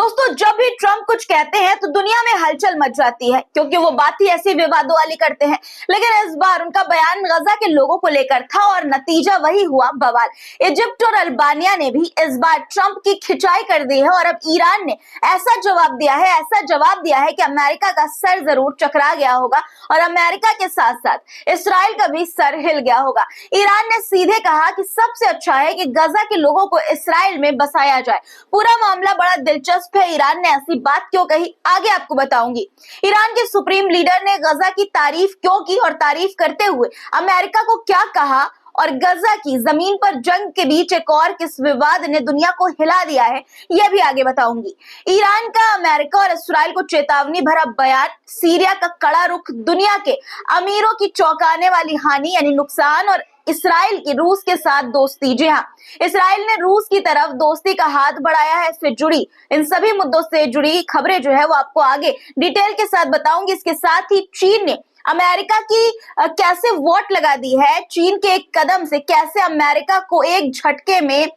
दोस्तों, जब भी ट्रंप कुछ कहते हैं तो दुनिया में हलचल मच जाती है, क्योंकि वो बात ही ऐसी विवादों वाली करते हैं। लेकिन इस बार उनका बयान गजा के लोगों को लेकर था और नतीजा वही हुआ, बवाल। इजिप्ट और अल्बानिया ने भी इस बार ट्रंप की खिंचाई कर दी है और अब ईरान ने ऐसा जवाब दिया है कि अमेरिका का सर जरूर चकरा गया होगा और अमेरिका के साथ साथ इसराइल का भी सर हिल गया होगा। ईरान ने सीधे कहा कि सबसे अच्छा है कि गजा के लोगों को इसराइल में बसाया जाए। पूरा मामला बड़ा दिलचस्प है। ईरान ने ऐसी बात क्यों कही, आगे आपको बताऊंगी। ईरान के सुप्रीम लीडर ने गजा की तारीफ क्यों की और तारीफ करते हुए अमेरिका को क्या कहा, और गजा की जमीन पर जंग के बीच एक और किस विवाद ने दुनिया को हिला दिया है, यह भी आगे बताऊंगी। ईरान का अमेरिका और इसराइल को चेतावनी भरा बयान, सीरिया का कड़ा रुख, दुनिया के अमीरों की चौंकाने वाली हानि यानी नुकसान, और इसराइल की रूस के साथ दोस्ती। जी हाँ, इसराइल ने रूस की तरफ दोस्ती का हाथ बढ़ाया है। इससे जुड़ी इन सभी मुद्दों से जुड़ी खबरें जो है वो आपको आगे डिटेल के साथ बताऊंगी। इसके साथ ही चीन ने अमेरिका की कैसे वोट लगा दी है, चीन के एक कदम से कैसे अमेरिका को एक झटके में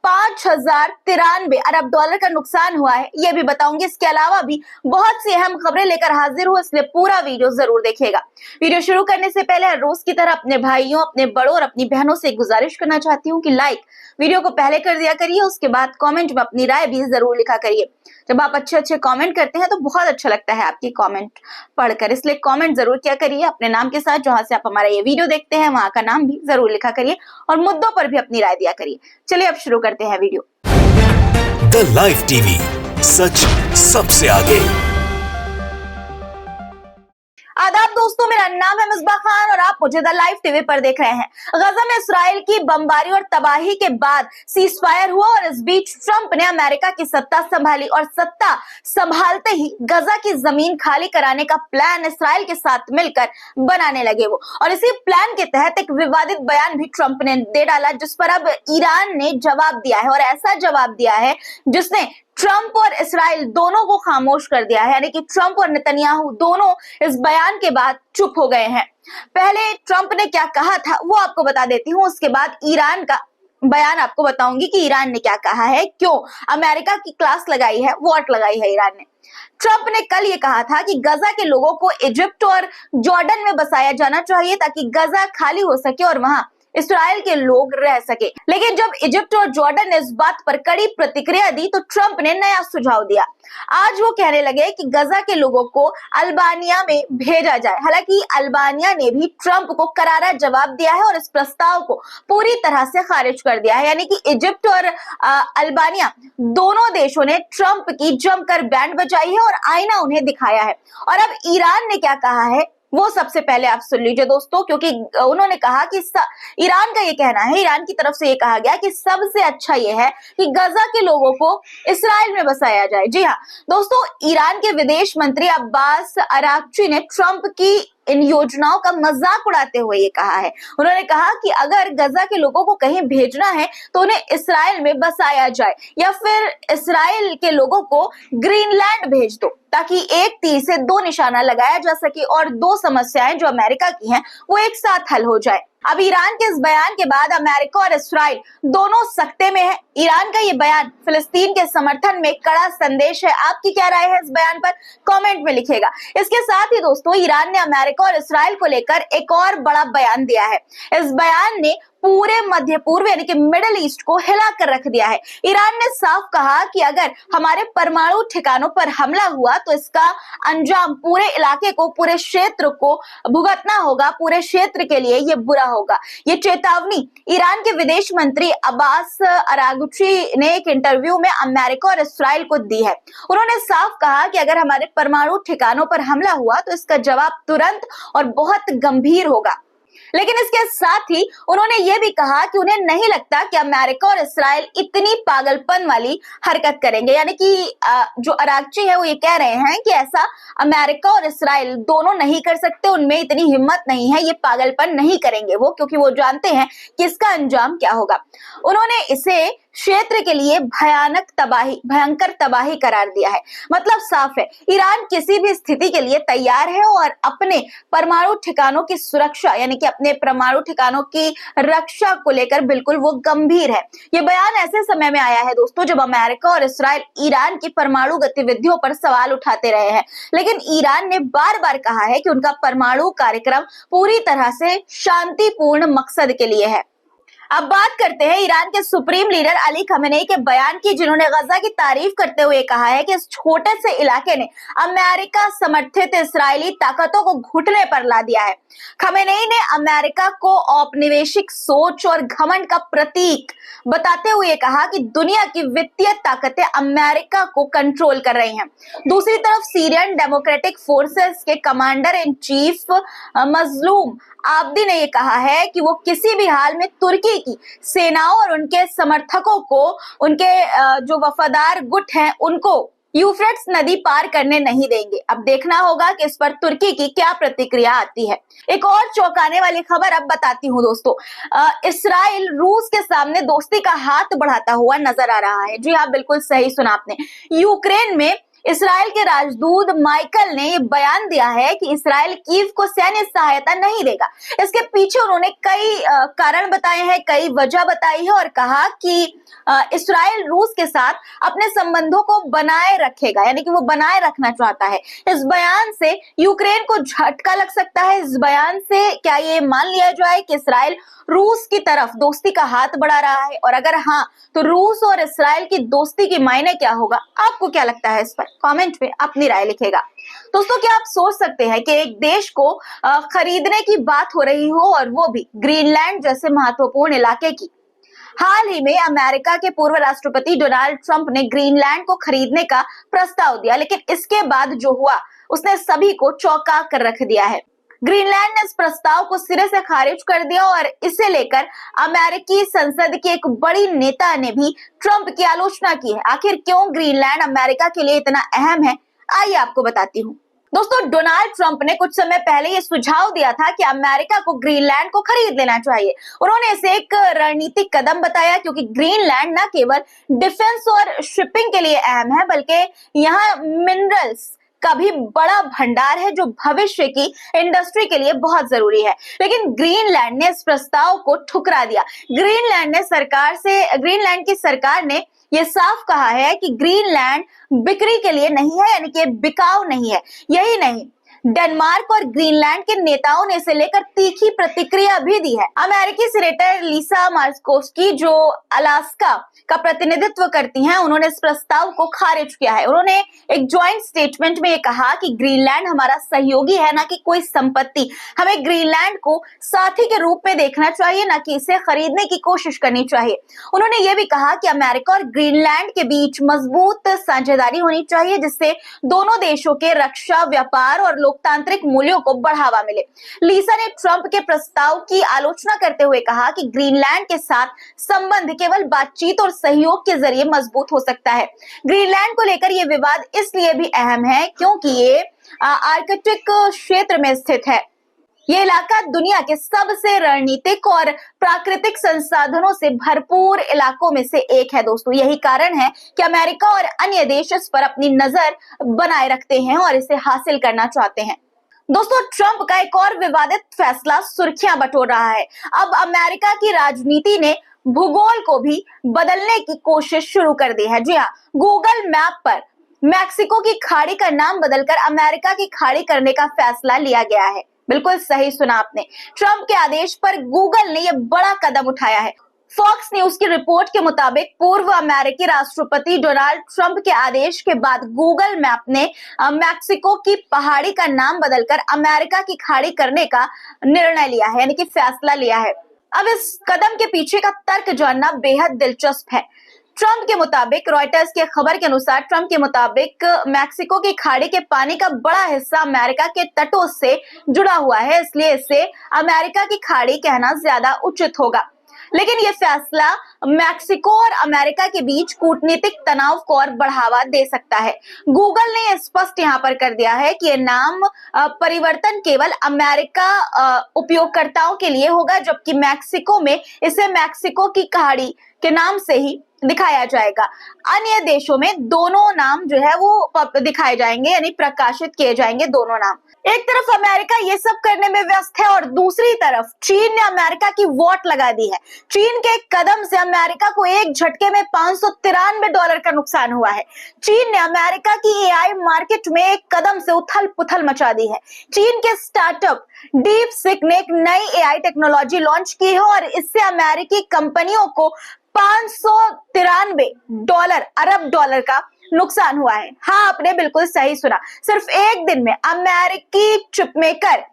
5093 अरब डॉलर का नुकसान हुआ है, यह भी बताऊंगी। इसके अलावा भी बहुत सी अहम खबरें लेकर हाजिर हूं, इसलिए पूरा वीडियो जरूर देखिएगा। वीडियो शुरू करने से पहले हर रोज की तरह अपने भाइयों, अपने बड़ों और अपनी बहनों से गुजारिश करना चाहती हूँ कि लाइक वीडियो को पहले कर दिया करिए, उसके बाद कमेंट में अपनी राय भी जरूर लिखा करिए। जब आप अच्छे कमेंट करते हैं तो बहुत अच्छा लगता है आपकी कमेंट पढ़कर, इसलिए कमेंट जरूर किया करिए अपने नाम के साथ। जहां से आप हमारा ये वीडियो देखते हैं वहां का नाम भी जरूर लिखा करिए और मुद्दों पर भी अपनी राय दिया करिए। चलिए अब शुरू करते हैं वीडियो। द लाइव टीवी, सच सबसे आगे। आदाब दोस्तों, मेरा नाम है मिसबा खान और आप मुझे द लाइव टीवी पर देख रहे हैं। गजा में इसराइल की बमबारी और तबाही के बाद सीजफायर हुआ और इस बीच ट्रंप ने अमेरिका की सत्ता संभाली और सत्ता संभालते ही गजा की जमीन खाली कराने का प्लान इसराइल के साथ मिलकर बनाने लगे वो। और इसी प्लान के तहत एक विवादित बयान भी ट्रंप ने दे डाला, जिस पर अब ईरान ने जवाब दिया है और ऐसा जवाब दिया है जिसने ट्रंप और इसराइल दोनों को खामोश कर दिया है। यानी कि ट्रंप और नेतन्याहू दोनों इस बयान के बाद चुप हो गए हैं। पहले ट्रंप ने क्या कहा था वो आपको बता देती हूँ, उसके बाद ईरान का बयान आपको बताऊंगी कि ईरान ने क्या कहा है, क्यों अमेरिका की क्लास लगाई है, वोट लगाई है ईरान ने। ट्रंप ने कल ये कहा था कि गजा के लोगों को इजिप्ट और जॉर्डन में बसाया जाना चाहिए ताकि गजा खाली हो सके और वहां इसराइल के लोग रह सके। लेकिन जब इजिप्ट और जॉर्डन ने इस बात पर कड़ी प्रतिक्रिया दी तो ट्रंप ने नया सुझाव दिया। आज वो कहने लगे कि गजा के लोगों को अल्बानिया में भेजा जाए। हालांकि अल्बानिया ने भी ट्रंप को करारा जवाब दिया है और इस प्रस्ताव को पूरी तरह से खारिज कर दिया है। यानी कि इजिप्ट और अल्बानिया दोनों देशों ने ट्रंप की जमकर बैंड बजाई है और आईना उन्हें दिखाया है। और अब ईरान ने क्या कहा है वो सबसे पहले आप सुन लीजिए दोस्तों, क्योंकि उन्होंने कहा कि ईरान का ये कहना है, ईरान की तरफ से ये कहा गया कि सबसे अच्छा ये है कि गजा के लोगों को इसराइल में बसाया जाए। जी हाँ दोस्तों, ईरान के विदेश मंत्री अब्बास अराक्ची ने ट्रंप की इन योजनाओं का मजाक उड़ाते हुए ये कहा है। उन्होंने कहा कि अगर गजा के लोगों को कहीं भेजना है तो उन्हें इसराइल में बसाया जाए, या फिर इसराइल के लोगों को ग्रीनलैंड भेज दो ताकि एक तीर से दो निशाना लगाया जा सके और दो समस्याएं जो अमेरिका की हैं वो एक साथ हल हो जाए। अब ईरान के इस बयान के बाद अमेरिका और इसराइल दोनों सख्ते में है। ईरान का ये बयान फिलिस्तीन के समर्थन में कड़ा संदेश है। आपकी क्या राय है इस बयान पर, कमेंट में लिखिएगा। इसके साथ ही दोस्तों, ईरान ने अमेरिका और इसराइल को लेकर एक और बड़ा बयान दिया है। इस बयान ने पूरे मध्य पूर्व यानी कि मिडिल ईस्ट को हिला कर रख दिया है। ईरान ने साफ कहा कि अगर हमारे परमाणु ठिकानों पर हमला हुआ तो इसका अंजाम पूरे इलाके को, पूरे क्षेत्र को भुगतना होगा, पूरे क्षेत्र के लिए ये बुरा होगा। ये चेतावनी ईरान के विदेश मंत्री अब्बास अरागची ने एक इंटरव्यू में अमेरिका और इसराइल को दी है। उन्होंने साफ कहा कि अगर हमारे परमाणु ठिकानों पर हमला हुआ तो इसका जवाब तुरंत और बहुत गंभीर होगा। लेकिन इसके साथ ही उन्होंने ये भी कहा कि उन्हें नहीं लगता कि अमेरिका और इसराइल इतनी पागलपन वाली हरकत करेंगे। यानी कि जो अरागची है वो ये कह रहे हैं कि ऐसा अमेरिका और इसराइल दोनों नहीं कर सकते, उनमें इतनी हिम्मत नहीं है, ये पागलपन नहीं करेंगे वो, क्योंकि वो जानते हैं कि इसका अंजाम क्या होगा। उन्होंने इसे क्षेत्र के लिए भयंकर तबाही करार दिया है। मतलब साफ है, ईरान किसी भी स्थिति के लिए तैयार है और अपने परमाणु ठिकानों की सुरक्षा यानी कि अपने परमाणु ठिकानों की रक्षा को लेकर बिल्कुल वो गंभीर है। ये बयान ऐसे समय में आया है दोस्तों जब अमेरिका और इस्राइल ईरान की परमाणु गतिविधियों पर सवाल उठाते रहे हैं, लेकिन ईरान ने बार बार कहा है कि उनका परमाणु कार्यक्रम पूरी तरह से शांतिपूर्ण मकसद के लिए है। अब बात करते हैं ईरान के सुप्रीम लीडर अली खमेनेई के बयान की, जिन्होंने गजा की तारीफ करते हुए कहा है कि इस छोटे से इलाके ने अमेरिका समर्थित इस्राएली ताकतों को घुटने पर ला दिया है। खमेनेई ने अमेरिका को औपनिवेशिक सोच और घमंड का प्रतीक बताते हुए कहा कि दुनिया की वित्तीय ताकतें अमेरिका को कंट्रोल कर रही हैं। दूसरी तरफ सीरियन डेमोक्रेटिक फोर्सेस के कमांडर इन चीफ मजलूम आब्दी ने ये कहा है कि वो किसी भी हाल में तुर्की की सेनाओं और उनके समर्थकों को, उनके जो वफादार गुट हैं, उनको यूफ्रेट्स नदी पार करने नहीं देंगे। अब देखना होगा कि इस पर तुर्की की क्या प्रतिक्रिया आती है। एक और चौंकाने वाली खबर अब बताती हूँ दोस्तों, इस्राइल रूस के सामने दोस्ती का हाथ बढ़ाता हुआ नजर आ रहा है। जी हाँ, बिल्कुल सही सुना आपने। यूक्रेन में इस्राइल के राजदूत माइकल ने ये बयान दिया है कि इस्राइल कीव को सैन्य सहायता नहीं देगा। इसके पीछे उन्होंने कई कारण बताए हैं, कई वजह बताई है और कहा कि इस्राइल रूस के साथ अपने संबंधों को बनाए रखेगा, यानी कि वो बनाए रखना चाहता है। इस बयान से यूक्रेन को झटका लग सकता है। इस बयान से क्या ये मान लिया जाए कि इस्राइल रूस की तरफ दोस्ती का हाथ बढ़ा रहा है, और अगर हाँ तो रूस और इस्राइल की दोस्ती की मायने क्या होगा? आपको क्या लगता है? इस पर कमेंट में अपनी राय लिखेगा। दोस्तों, क्या आप सोच सकते हैं कि एक देश को खरीदने की बात हो रही हो, और वो भी ग्रीनलैंड जैसे महत्वपूर्ण इलाके की? हाल ही में अमेरिका के पूर्व राष्ट्रपति डोनाल्ड ट्रंप ने ग्रीनलैंड को खरीदने का प्रस्ताव दिया, लेकिन इसके बाद जो हुआ उसने सभी को चौंका कर रख दिया है। ग्रीनलैंड ने इस प्रस्ताव को सिरे से खारिज कर दिया और इसे लेकर अमेरिकी संसद के एक बड़ी नेता ने भी ट्रंप की आलोचना की है। आखिर क्यों ग्रीनलैंड अमेरिका के लिए इतना अहम है, आइए आपको बताती हूँ। दोस्तों, डोनाल्ड ट्रंप ने कुछ समय पहले ये सुझाव दिया था कि अमेरिका को ग्रीनलैंड को खरीद लेना चाहिए। उन्होंने इसे एक रणनीतिक कदम बताया, क्योंकि ग्रीनलैंड न केवल डिफेंस और शिपिंग के लिए अहम है, बल्कि यहाँ मिनरल्स का भी बड़ा भंडार है जो भविष्य की इंडस्ट्री के लिए बहुत जरूरी है। लेकिन ग्रीनलैंड ने इस प्रस्ताव को ठुकरा दिया। ग्रीनलैंड की सरकार ने ये साफ कहा है कि ग्रीनलैंड बिक्री के लिए नहीं है, यानी कि बिकाऊ नहीं है। यही नहीं, डेनमार्क और ग्रीनलैंड के नेताओं ने इसे लेकर तीखी प्रतिक्रिया भी दी है। अमेरिकी सीनेटर लिसा मार्कोव्स्की, जो अलास्का का प्रतिनिधित्व करती हैं, उन्होंने इस प्रस्ताव को खारिज किया है। उन्होंने एक ज्वाइंट स्टेटमेंट में ये कहा कि ग्रीनलैंड हमारा सहयोगी है, ना कि कोई संपत्ति। हमें ग्रीनलैंड को साथी के रूप में देखना चाहिए, ना कि इसे खरीदने की कोशिश करनी चाहिए। उन्होंने ये भी कहा कि अमेरिका और ग्रीनलैंड के बीच मजबूत साझेदारी होनी चाहिए, जिससे दोनों देशों के रक्षा, व्यापार और लोकतांत्रिक मूल्यों को बढ़ावा मिले। लीसा ने ट्रंप के प्रस्ताव की आलोचना करते हुए कहा कि ग्रीनलैंड के साथ संबंध केवल बातचीत और सहयोग के जरिए मजबूत हो सकता है। ग्रीनलैंड को लेकर यह विवाद इसलिए भी अहम है क्योंकि ये आर्कटिक क्षेत्र में स्थित है। ये इलाका दुनिया के सबसे रणनीतिक और प्राकृतिक संसाधनों से भरपूर इलाकों में से एक है दोस्तों। यही कारण है कि अमेरिका और अन्य देश इस पर अपनी नजर बनाए रखते हैं और इसे हासिल करना चाहते हैं। दोस्तों, ट्रंप का एक और विवादित फैसला सुर्खियां बटोर रहा है। अब अमेरिका की राजनीति ने भूगोल को भी बदलने की कोशिश शुरू कर दी है। जी हाँ, गूगल मैप पर मैक्सिको की खाड़ी का नाम बदलकर अमेरिका की खाड़ी करने का फैसला लिया गया है। बिल्कुल सही सुना आपने। ट्रंप के आदेश पर गूगल ने यह बड़ा कदम उठाया है। फॉक्स न्यूज की रिपोर्ट के मुताबिक पूर्व अमेरिकी राष्ट्रपति डोनाल्ड ट्रंप के आदेश के बाद गूगल मैप ने मैक्सिको की पहाड़ी का नाम बदलकर अमेरिका की खाड़ी करने का निर्णय लिया है, यानी कि फैसला लिया है। अब इस कदम के पीछे का तर्क जानना बेहद दिलचस्प है। ट्रंप के मुताबिक, रॉयटर्स की खबर के अनुसार, ट्रंप के मुताबिक मैक्सिको की खाड़ी के पानी का बड़ा हिस्सा अमेरिका के तटों से जुड़ा हुआ है, इसलिए इसे अमेरिका की खाड़ी कहना ज्यादा उचित होगा। लेकिन यह फैसला मैक्सिको और अमेरिका के बीच कूटनीतिक तनाव को और बढ़ावा दे सकता है। गूगल ने स्पष्ट यहाँ पर कर दिया है कि यह नाम परिवर्तन केवल अमेरिका उपयोगकर्ताओं के लिए होगा, जबकि मैक्सिको में इसे मैक्सिको की खाड़ी के नाम से ही दिखाया जाएगा। अन्य देशों में दोनों नाम जो है वो दिखाए जाएंगे, यानी प्रकाशित किए जाएंगे दोनों नाम। एक तरफ अमेरिका ये सब करने में व्यस्त है और दूसरी तरफ चीन ने अमेरिका की वोट लगा दी है। चीन के कदम से अमेरिका को एक झटके में $593 का नुकसान हुआ है। चीन ने अमेरिका की एआई मार्केट में एक कदम से उथल पुथल मचा दी है। चीन के स्टार्टअप डीपसीक ने एक नई एआई टेक्नोलॉजी लॉन्च की है और इससे अमेरिकी कंपनियों को $593 अरब डॉलर का नुकसान हुआ है। हाँ, आपने बिल्कुल सही सुना। सिर्फ एक दिन में अमेरिकी चिपमेकर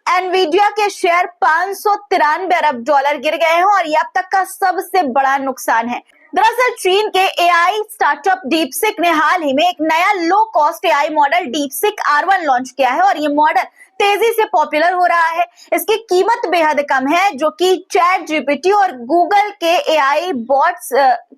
एनवीडिया के शेयर $593 अरब डॉलर गिर गए हैं और यह अब तक का सबसे बड़ा नुकसान है। दरअसल चीन के एआई स्टार्टअप डीपसीक ने हाल ही में एक नया low cost AI model DeepSeek R1 launch किया है और ये मॉडल तेजी से पॉपुलर हो रहा है। इसकी कीमत बेहद कम है, जो कि चैट जीपीटी और गूगल के एआई बॉट्स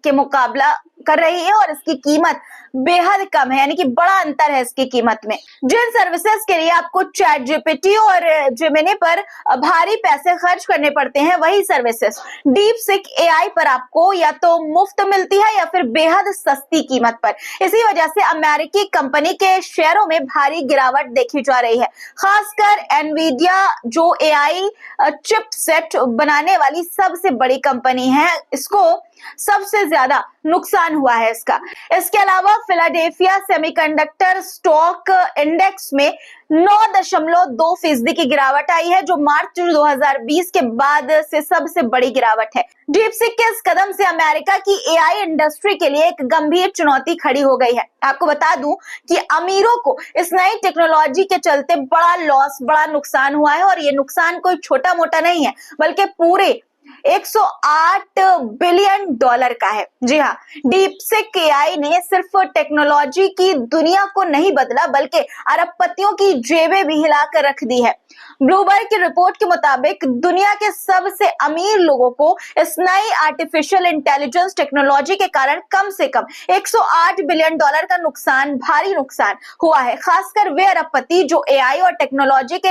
के मुकाबला कर रही है और इसकी कीमत बेहद कम है, यानी कि बड़ा अंतर है इसकी कीमत में। जिन सर्विसेज के लिए आपको चैट जीपीटी और जेमिनी पर भारी पैसे खर्च करने पड़ते हैं, वही सर्विसेज डीपसीक एआई पर आपको या तो मुफ्त मिलती है या फिर बेहद सस्ती कीमत पर। इसी वजह से अमेरिकी कंपनी के शेयरों में भारी गिरावट देखी जा रही है। खासकर एनवीडिया जो एआई चिपसेट बनाने वाली सबसे बड़ी कंपनी है, इसको सबसे ज्यादा नुकसान हुआ है इसके अलावा फिलाडेल्फिया सेमीकंडक्टर स्टॉक इंडेक्स में 9.2% की गिरावट आई है, जो मार्च 2020 के बाद से सबसे बड़ी गिरावट है। डीपसीक के इस कदम से अमेरिका की एआई इंडस्ट्री के लिए एक गंभीर चुनौती खड़ी हो गई है। आपको बता दूं कि अमीरों को इस नई टेक्नोलॉजी के चलते बड़ा लॉस, बड़ा नुकसान हुआ है और ये नुकसान कोई छोटा मोटा नहीं है, बल्कि पूरे $108 बिलियन का है। जी हाँ, डीपसीक एआई ने सिर्फ टेक्नोलॉजी की दुनिया को नहीं बदला, बल्कि अरबपतियों की जेबें भी हिलाकर रख दी है। ब्लूमबर्ग की रिपोर्ट के मुताबिक दुनिया के सबसे अमीर लोगों को इस नई आर्टिफिशियल इंटेलिजेंस टेक्नोलॉजी के कारण कम से कम $108 बिलियन का नुकसान, भारी नुकसान हुआ है। खासकर वे अरबपति जो एआई और टेक्नोलॉजी के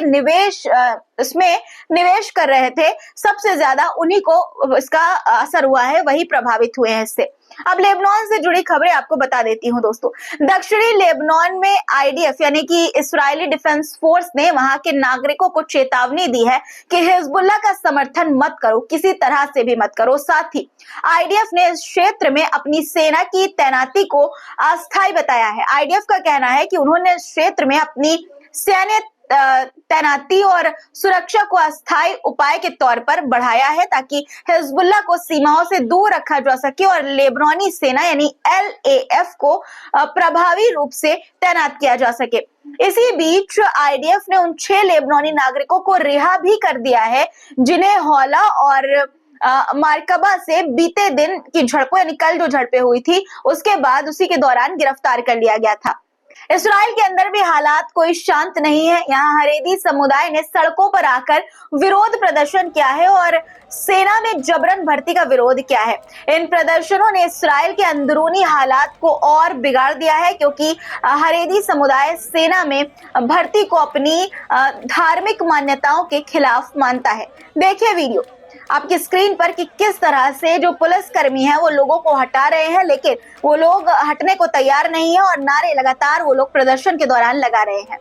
इसमें निवेश कर रहे थे, सबसे ज्यादा उन्हीं को इसका असर हुआ है, वही प्रभावित हुए हैं इससे। अब लेबनान से जुड़ी खबरें आपको बता देती हूँ दोस्तों। दक्षिणी लेबनान में आईडीएफ यानी कि इस्राएली डिफेंस फोर्स ने वहां के नागरिकों को चेतावनी दी है कि हिजबुल्लाह का समर्थन मत करो, किसी तरह से भी मत करो। साथ ही आईडीएफ ने इस क्षेत्र में अपनी सेना की तैनाती को अस्थायी बताया है। आईडीएफ का कहना है कि उन्होंने इस क्षेत्र में अपनी सैन्य तैनाती और सुरक्षा को अस्थायी उपाय के तौर पर बढ़ाया है, ताकि हिजबुल्लाह को सीमाओं से दूर रखा जा सके और लेबनानी सेना यानी LAF को प्रभावी रूप से तैनात किया जा सके। इसी बीच आईडीएफ ने उन 6 लेबनानी नागरिकों को रिहा भी कर दिया है, जिन्हें हौला और मारकबा से बीते दिन की झड़पों यानी कल जो झड़पें हुई थी, उसके बाद उसी के दौरान गिरफ्तार कर लिया गया था। इस्राएल के अंदर भी हालात कोई शांत नहीं है। यहाँ हरेदी समुदाय ने सड़कों पर आकर विरोध प्रदर्शन किया है और सेना में जबरन भर्ती का विरोध किया है। इन प्रदर्शनों ने इस्राएल के अंदरूनी हालात को और बिगाड़ दिया है, क्योंकि हरेदी समुदाय सेना में भर्ती को अपनी धार्मिक मान्यताओं के खिलाफ मानता है। देखिए वीडियो आपकी स्क्रीन पर कि किस तरह से जो पुलिसकर्मी है वो लोगों को हटा रहे हैं, लेकिन वो लोग हटने को तैयार नहीं है और नारे लगातार वो लोग प्रदर्शन के दौरान लगा रहे हैं।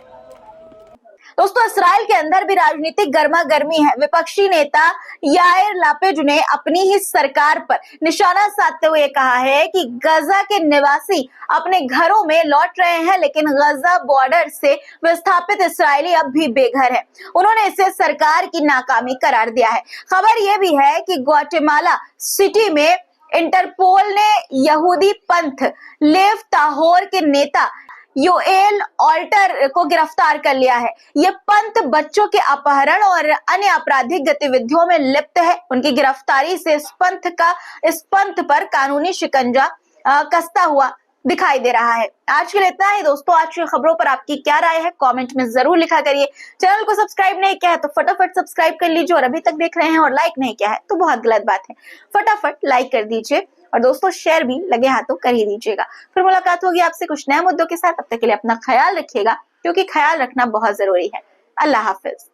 दोस्तों, इस्राएल के अंदर भी राजनीतिक गर्मा गर्मी है। विपक्षी नेता याइर लापिड ने अपनी ही सरकार पर निशाना साधते हुए कहा है कि गजा के निवासी अपने घरों में लौट रहे हैं, लेकिन गजा बॉर्डर से विस्थापित इस्राएली अब भी बेघर है। उन्होंने इसे सरकार की नाकामी करार दिया है। खबर यह भी है कि ग्वाटेमाला सिटी में इंटरपोल ने यहूदी पंथ लेव ताहोर के नेता योएल ऑल्टर को गिरफ्तार कर लिया है। ये पंथ बच्चों के अपहरण और अन्य आपराधिक गतिविधियों में लिप्त है। उनकी गिरफ्तारी से इस पंथ पर कानूनी शिकंजा कसता हुआ दिखाई दे रहा है। आज के लिए इतना ही दोस्तों। आज की खबरों पर आपकी क्या राय है कमेंट में जरूर लिखा करिए। चैनल को सब्सक्राइब नहीं किया है तो फटाफट सब्सक्राइब कर लीजिए, और अभी तक देख रहे हैं और लाइक नहीं किया है तो बहुत गलत बात है, फटाफट लाइक कर दीजिए, और दोस्तों शेयर भी लगे हाथों कर ही दीजिएगा। फिर मुलाकात होगी आपसे कुछ नए मुद्दों के साथ। तब तक के लिए अपना ख्याल रखिएगा, क्योंकि ख्याल रखना बहुत जरूरी है। अल्लाह हाफिज।